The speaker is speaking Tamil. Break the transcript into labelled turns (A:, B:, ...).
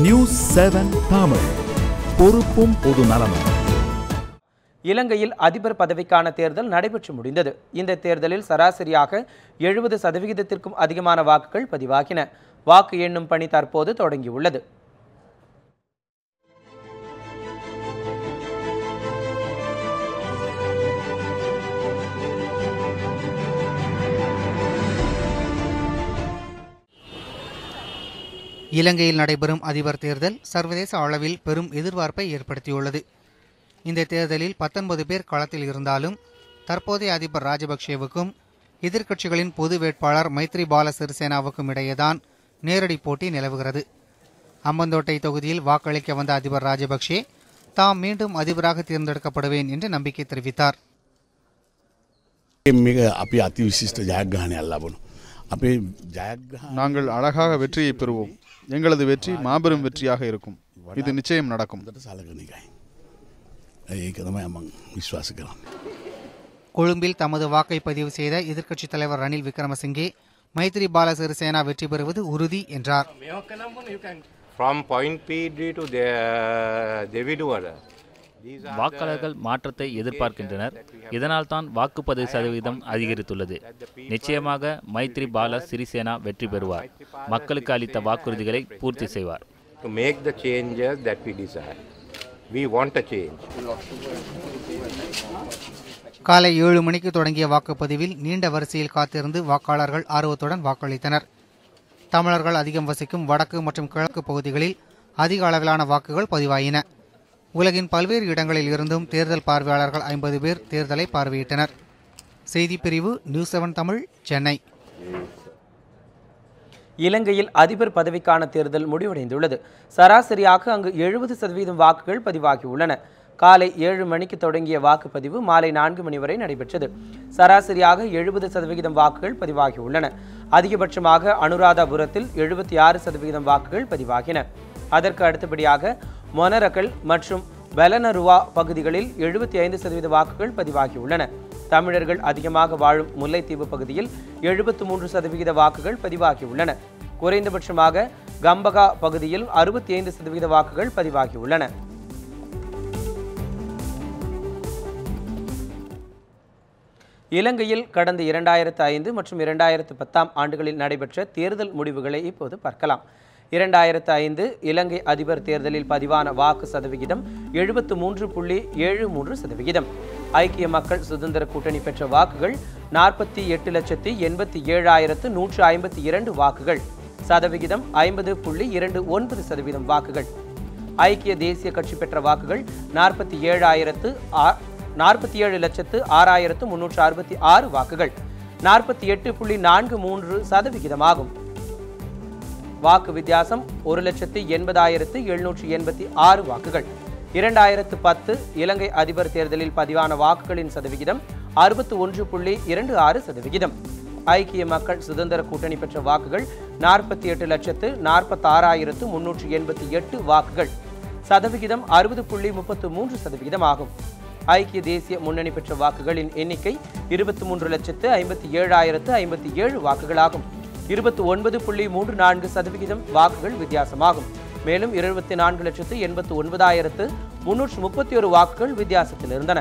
A: நியூஸ் 7 தமிழ், பொறுப்பும் பொது நலமும்.
B: இலங்கையில் அதிபர் பதவிக்கான தேர்தல் நடைபெற்று முடிந்தது. இந்த தேர்தலில் சராசரியாக 70% அதிகமான வாக்குகள் பதிவாகின. வாக்கு எண்ணும் பணி தற்போது தொடங்கியுள்ளது.
C: இலங்கையில் நடைபெறும் அதிபர் தேர்தல் சர்வதேச அளவில் பெரும் எதிர்பார்ப்பை ஏற்படுத்தியுள்ளது. இந்த தேர்தலில் 19 பேர் களத்தில் இருந்தாலும் தற்போதைய அதிபர் ராஜபக்சேவுக்கும் எதிர்க்கட்சிகளின் பொது வேட்பாளர் மைத்ரிபால சிறிசேனாவுக்கும் இடையேதான் நேரடி போட்டி நிலவுகிறது. அம்பந்தோட்டை தொகுதியில் வாக்களிக்க வந்த அதிபர் ராஜபக்சே தாம் மீண்டும் அதிபராக தேர்ந்தெடுக்கப்படுவேன் என்று நம்பிக்கை தெரிவித்தார்.
D: நாங்கள் அழகாக வெற்றியை பெறுவோம். எங்களது வெற்றி மாபெரும் வெற்றியாக இருக்கும். இது நிச்சயம் நடக்கும்.
C: கொழும்பில் தமது வாக்கை பதிவு செய்த எதிர்க்கட்சித் தலைவர் ரணில் விக்ரமசிங்கே மைத்ரிபால சிறிசேனா வெற்றி பெறுவது உறுதி என்றார்.
E: வாக்காளர்கள் மாற்றத்தை எதிர்பார்க்கின்றனர். இதனால் தான் வாக்குப்பதிவு சதவீதம் அதிகரித்துள்ளது. நிச்சயமாக மைத்ரிபால சிறிசேனா வெற்றி பெறுவார். மக்களுக்கு அளித்த வாக்குறுதிகளை பூர்த்தி செய்வார்.
C: காலை 7 மணிக்கு தொடங்கிய வாக்குப்பதிவில் நீண்ட வரிசையில் காத்திருந்து வாக்காளர்கள் ஆர்வத்துடன் வாக்களித்தனர். தமிழர்கள் அதிகம் வசிக்கும் வடக்கு மற்றும் கிழக்கு பகுதிகளில் அதிக அளவிலான வாக்குகள் பதிவாயின. உலகின் பல்வேறு இடங்களில் இருந்தும் தேர்தல் பார்வையாளர்கள் 50 பேர் தேர்தலை பார்வையிட்டனர். செய்திப்பிரிவு நியூஸ் 7 தமிழ், சென்னை.
B: இலங்கையில் அதிபர் பதவிக்கான தேர்தல் முடிவடைந்துள்ளது. சராசரியாக அங்கு 70% வாக்குகள் பதிவாகியுள்ளன. காலை 7 மணிக்கு தொடங்கிய வாக்குப்பதிவு மாலை 4 மணி வரை நடைபெற்றது. சராசரியாக 70% வாக்குகள் பதிவாகியுள்ளன. அதிகபட்சமாக அனுராதபுரத்தில் 76% வாக்குகள் பதிவாகின. அதற்கு அடுத்தபடியாக மொனரகல் மற்றும் பெலனருவா பகுதிகளில் 75% வாக்குகள் பதிவாகியுள்ளன. தமிழர்கள் அதிகமாக வாழும் முல்லைத்தீவு பகுதியில் 73% வாக்குகள் பதிவாகியுள்ளன. குறைந்தபட்சமாக கம்பகா பகுதியில் 65% வாக்குகள் பதிவாகியுள்ளன. இலங்கையில் கடந்த 2005 மற்றும் 2010 ஆண்டுகளில் நடைபெற்ற தேர்தல் முடிவுகளை இப்போது பார்க்கலாம். 2005 இலங்கை அதிபர் தேர்தலில் பதிவான வாக்கு சதவிகிதம் 73.73%. ஐக்கிய மக்கள் சுதந்திர கூட்டணி பெற்ற வாக்குகள் 48,87,152 வாக்குகள். சதவிகிதம் 50.29% வாக்குகள். ஐக்கிய தேசிய கட்சி பெற்ற வாக்குகள் 47,06,366 வாக்குகள். 48.43% வாக்கு வித்தியாசம் 1,80,786 வாக்குகள். 2010 இலங்கை அதிபர் தேர்தலில் பதிவான வாக்குகளின் சதவிகிதம் 61.26%. ஐக்கிய மக்கள் சுதந்திர கூட்டணி பெற்ற வாக்குகள் 48,46,388 வாக்குகள். சதவிகிதம் 60.33% ஆகும். ஐக்கிய தேசிய முன்னணி பெற்ற வாக்குகளின் எண்ணிக்கை 23,57,057 வாக்குகளாகும். 29.34% வாக்குகள் வித்தியாசமாகும். மேலும் 24,89,331 வாக்குகள் வித்தியாசத்தில் இருந்தன.